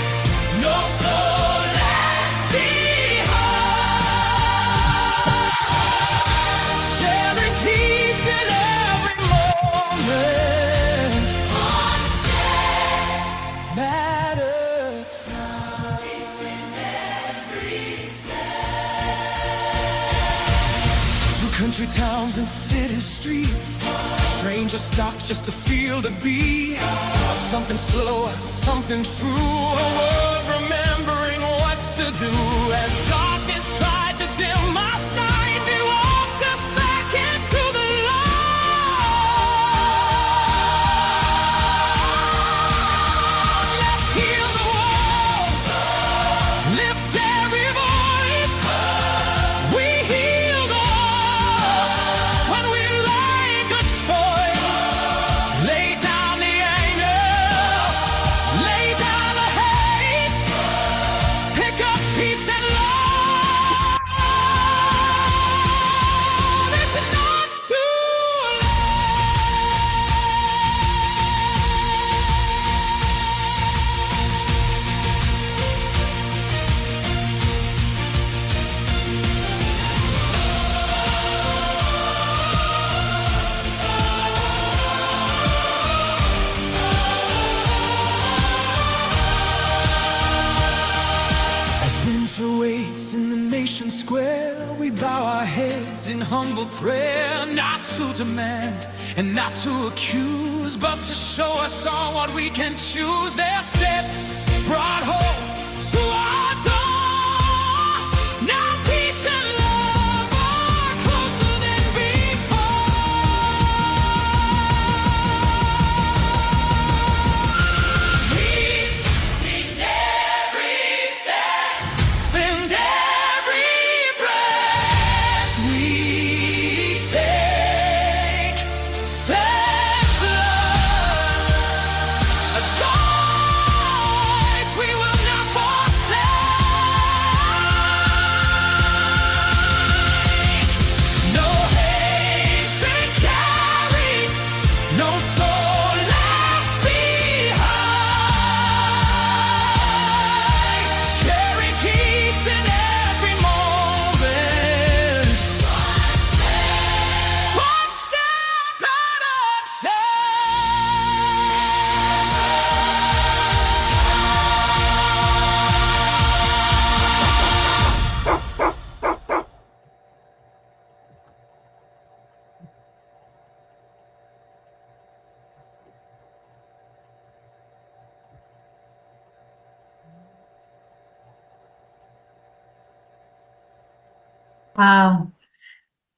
no soul left behind. Sharing peace in every moment. One step matters. Peace in every step. Through country towns and city streets, strangers stopped just to feel the beat of something slow, something true, a world remembering what to do. As darkness tried to dim our sight, they walked us back into the light. Let's heal the world, lift every voice. We heal the world when we make a choice. Lay down the anger, lay down the hate, pick up peace and love. It's not too As winter waits in the nation square, we bow our heads in humble prayer, not to demand and not to accuse, but to show us all what we can choose. Their steps brought hope to our door. Now peace and love are closer than before. Peace in every step and every breath we take. Sends love, a choice we will not forsake. No hatred carried, no soul left behind. Sharing peace in every moment. One step at a Wow.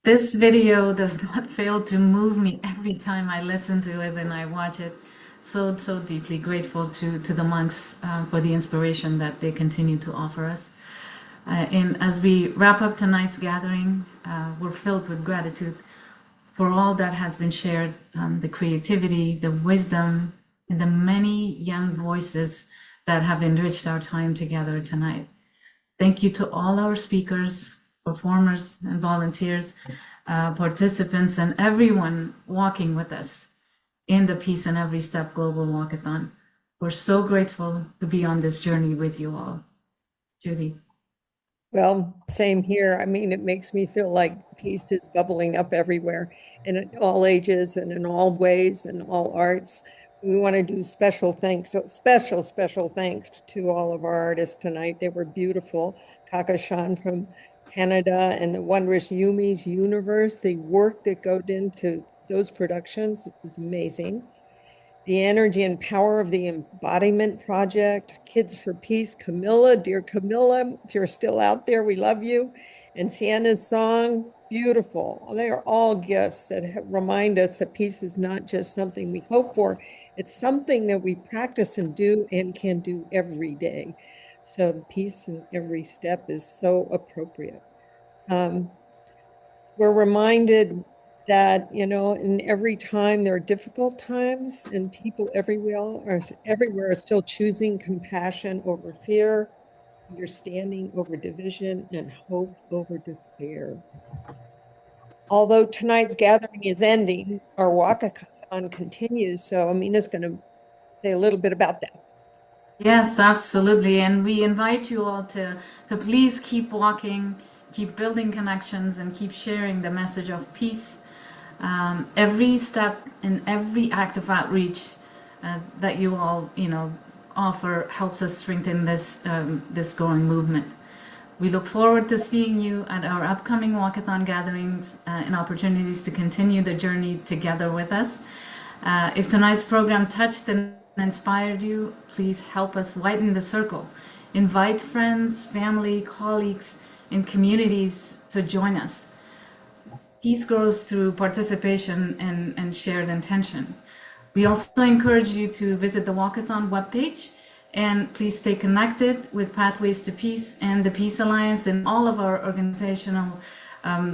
This video does not fail to move me every time I listen to it and I watch it. So, so deeply grateful to the monks for the inspiration that they continue to offer us. And as we wrap up tonight's gathering, we're filled with gratitude for all that has been shared, the creativity, the wisdom, and the many young voices that have enriched our time together tonight. Thank you to all our speakers, performers, and volunteers, participants, and everyone walking with us in the Peace in Every Step Global Walkathon. We're so grateful to be on this journey with you all. Judy. Well, same here. I mean, it makes me feel like peace is bubbling up everywhere and at all ages and in all ways and all arts. We want to do special thanks, so special thanks to all of our artists tonight. They were beautiful. Kehkashan from Canada and the wondrous Yumi's Universe. The work that goes into those productions is amazing. The energy and power of the embodiment project, Kids for Peace, Camilla, dear Camilla, if you're still out there, we love you. And Sienna's song, beautiful. They are all gifts that remind us that peace is not just something we hope for, it's something that we practice and do and can do every day. So peace in every step is so appropriate. We're reminded that, you know, in every time there are difficult times and people everywhere are still choosing compassion over fear, understanding over division, and hope over despair. Although tonight's gathering is ending, our walkathon continues. So Amina's going to say a little bit about that. Yes, absolutely. And we invite you all to please keep walking, keep building connections, and keep sharing the message of peace. Every step and every act of outreach that you all, offer helps us strengthen this growing movement. We look forward to seeing you at our upcoming walkathon gatherings and opportunities to continue the journey together with us. If tonight's program touched and inspired you, please help us widen the circle. Invite friends, family, colleagues, and communities to join us. Peace grows through participation and shared intention. We also encourage you to visit the Walkathon webpage, and please stay connected with Pathways to Peace and the Peace Alliance and all of our organizational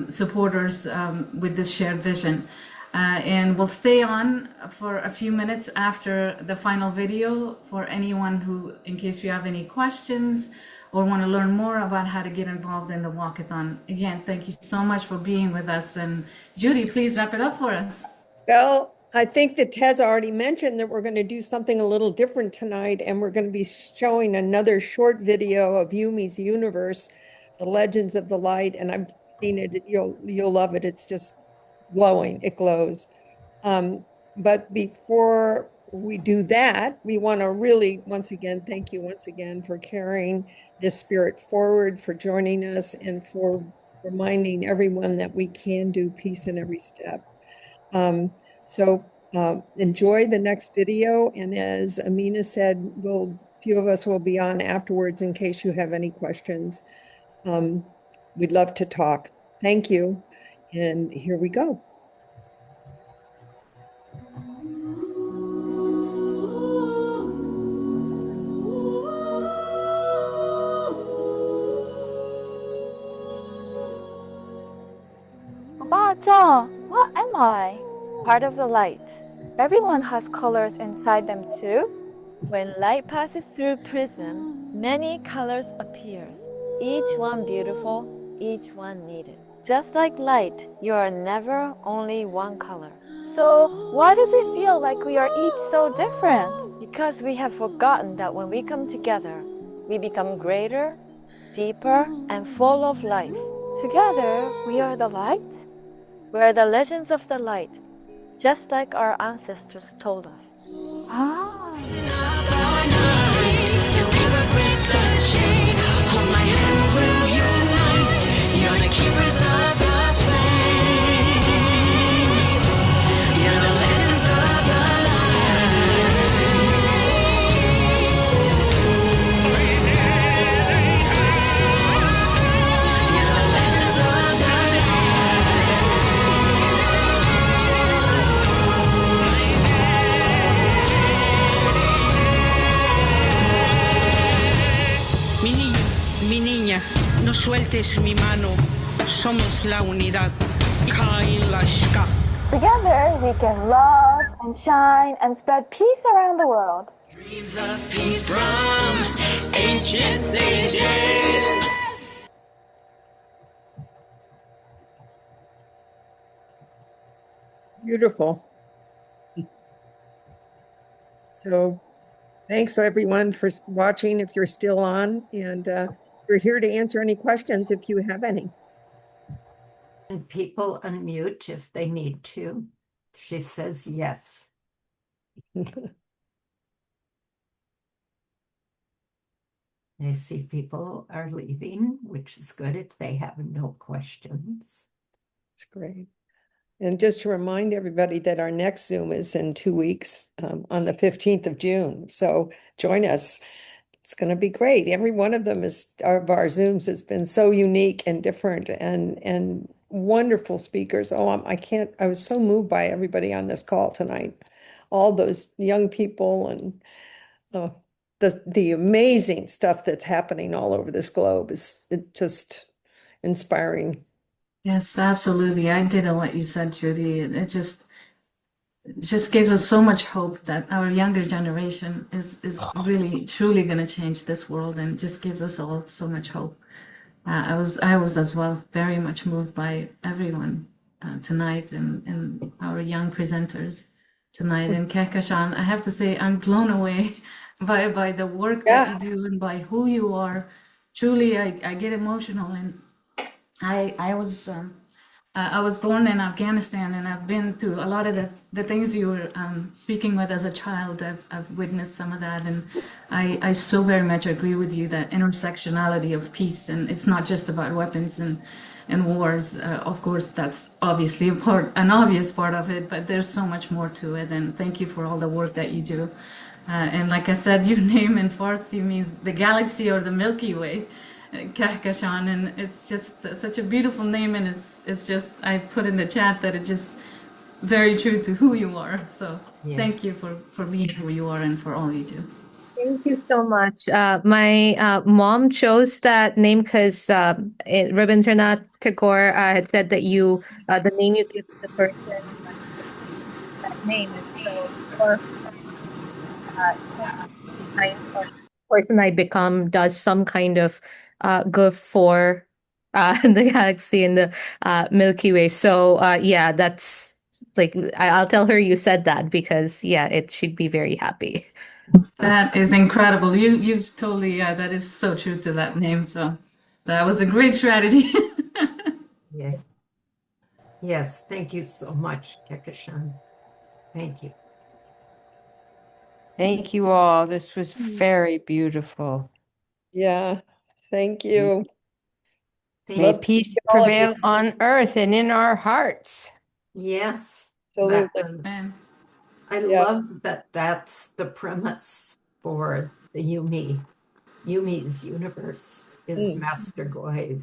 supporters with this shared vision. And we'll stay on for a few minutes after the final video for anyone who, in case you have any questions or want to learn more about how to get involved in the walkathon. Again, thank you so much for being with us. And Judy, please wrap it up for us. Well, I think that Tez already mentioned that we're going to do something a little different tonight, and we're going to be showing another short video of Yumi's Universe, The Legends of the Light, and I've seen it. You'll love it. It's just glowing. It glows. But before we do that, we want to really, once again, thank you once again for carrying this spirit forward, for joining us, and for reminding everyone that we can do peace in every step. So enjoy the next video. And as Amina said, a few of us will be on afterwards in case you have any questions. We'd love to talk. Thank you. And here we go. Bata, what am I? Part of the light. Everyone has colors inside them too. When light passes through prism, many colors appears. Each one beautiful, each one needed. Just like light, you are never only one color. So why does it feel like we are each so different? Because we have forgotten that when we come together, we become greater, deeper, and full of life. Together, we are the light. We are the legends of the light, just like our ancestors told us. Hold my hand, we'll unite. You're the keepers of the flame. You're the legends of the Mi niña, no sueltes mi mano, somos la unidad. Kailashka. Together, we can love and shine and spread peace around the world. dreams of peace from ancient sages. Beautiful. So thanks everyone for watching if you're still on, and if we're here to answer any questions if you have any. And people unmute if they need to. She says yes. I see people are leaving, which is good if they have no questions. It's great. And just to remind everybody that our next Zoom is in 2 weeks, on the 15th of June. So join us. It's going to be great. Every one of them of our Zooms has been so unique and different and wonderful speakers. Oh, I was so moved by everybody on this call tonight. All those young people and the amazing stuff that's happening all over this globe is just inspiring. Yes, absolutely. I did what you said, Judy. It just gives us so much hope that our younger generation is really truly going to change this world, and just gives us all so much hope. I was as well very much moved by everyone tonight, and our young presenters tonight in Kehkashan. I have to say I'm blown away by the work that you do and by who you are. Truly, I get emotional, and I was born in Afghanistan, and I've been through a lot of the things you were speaking with as a child. I've witnessed some of that, and I so very much agree with you that intersectionality of peace, and it's not just about weapons and wars. Of course, that's obviously an obvious part of it, but there's so much more to it. And thank you for all the work that you do. And like I said, your name in Farsi means the galaxy or the Milky Way. Kehkashan, and it's just such a beautiful name, and it's just I put in the chat that it's just very true to who you are. So thank you for being who you are and for all you do. Thank you so much. My mom chose that name because Rabindranath Tagore had said that the name you give to the person, that name. And so, or kind of person I become does some kind of good for the galaxy and the Milky Way. So yeah, that's like I'll tell her you said that because she'd be very happy. That is incredible. You've totally that is so true to that name. So that was a great strategy. Yes, thank you so much, Kehkashan. Thank you. Thank you all. This was very beautiful. Yeah, thank you. May peace prevail on earth and in our hearts. Yes, absolutely. I love that that's the premise for the Yumi's universe is Master Goy.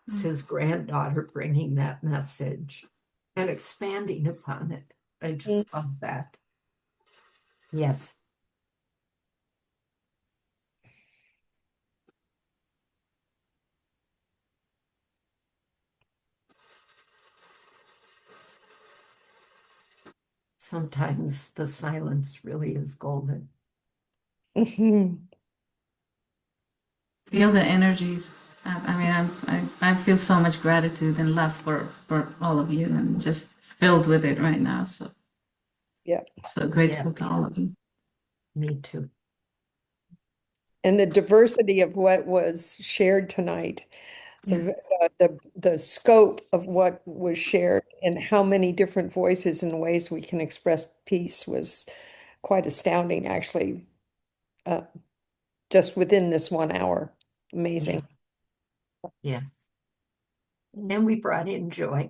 It's his granddaughter bringing that message and expanding upon it. I just love that. Yes. Sometimes the silence really is golden. Feel the energies. I mean, I feel so much gratitude and love for all of you, and just filled with it right now. So so grateful to all of you. Me too. And the diversity of what was shared tonight, the scope of what was shared, and how many different voices and ways we can express peace was quite astounding, actually. Just within this 1 hour, amazing. Yes. And then we brought in Joy.